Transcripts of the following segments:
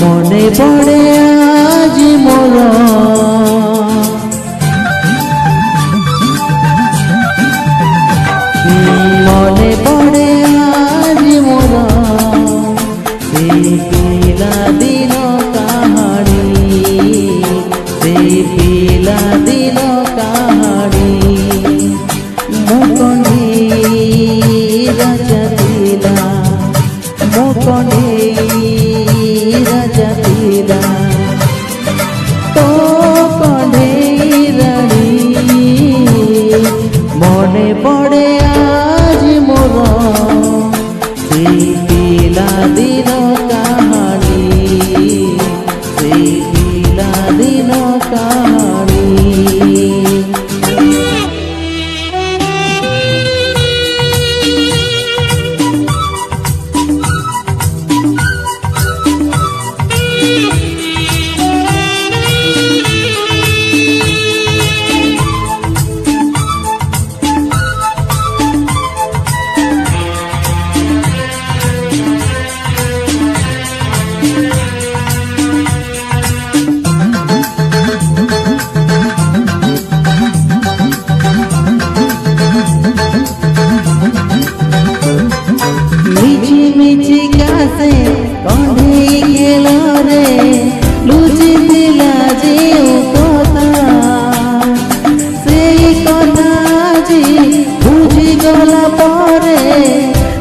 মনে পড়ে আজ মোর মনে পড়ে আজ মোর সেই পিলা দিন কাহানি সেই পিলা দিন কাহানি মোকনে রাজা দিলা মোকনে রাজা দিলা তো কনে রানী মনে পড়ে আজ মোর সেই পিলা দিন কাহানি সেই পিলা দিন কাহানি মিছি কাছে কন্ধে গেল রে লুচি দিলা যে কথা সেই কথা যে বুঝি গলা পরে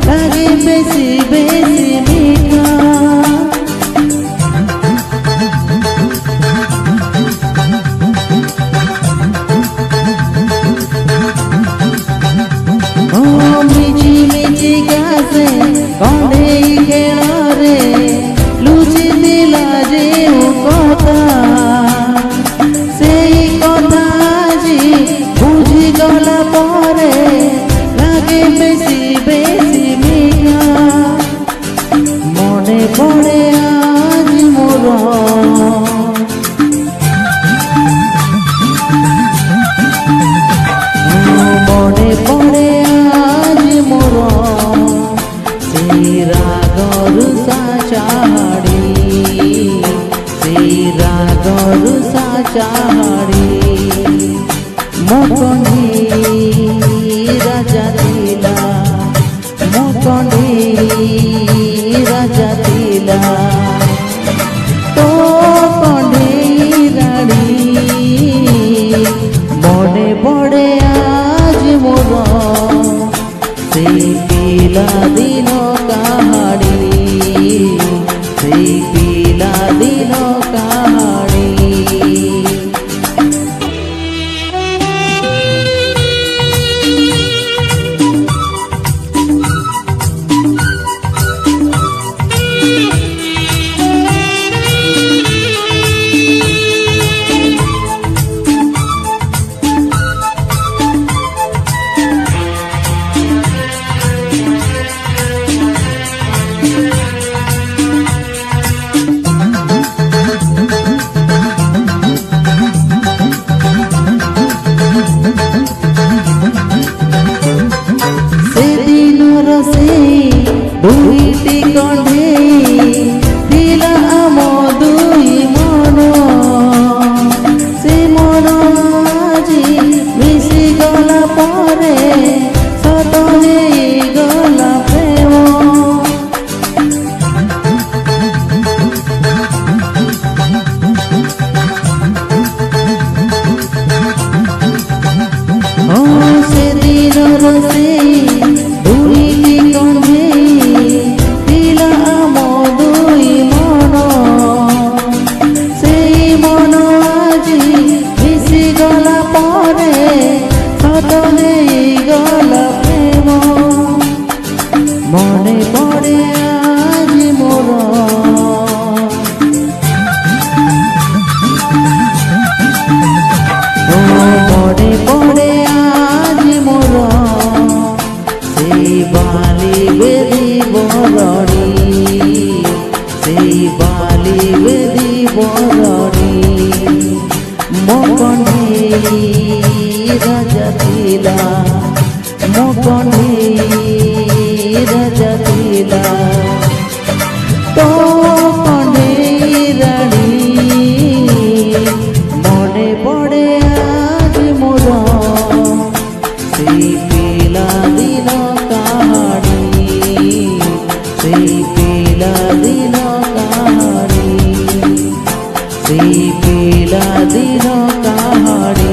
লাগে বেশি বেশি মিঠা মিছি মিছি কাছে কন্ধে গেল রে লুচি দিলা যে কথা সেই কথা যে বুঝি গলা পরে লাগে বেশি বেশি মিঠা মনে পড়ে আজ মোর মনে পড়ে আজ মোর সেই রাগর সাচাড়ি সেই রাগর সাচাড়ি মোকনে রাজা দিলা মোকনে রাজা দিলা তো কনে রানী মনে পড়ে আজ মোর সেই পিলা দিন কাহানি সেই পিলা দিন কাহানি দুইটি কণ্ঠে দিলা আম দুই মন সে মন আজি মিশি গলা পরে সত হয়ে গলা প্রেম সেদিনর সেই দুইটি কণ্ঠে দিলা আম দুই মন সেই মন আজি মিশি গলা পরে সত হয়ে গলা প্রেম মনে পড়ে আজ মোর মনে পড়ে আজ মোর সেই বালি বেদি বরণী সেই বালি বেদি বরণী মোকনে রাজা দিলা মোকনে রাজা দিলা তো কনে ସେଇ ପିଲା ଦିନ କାହାଣୀ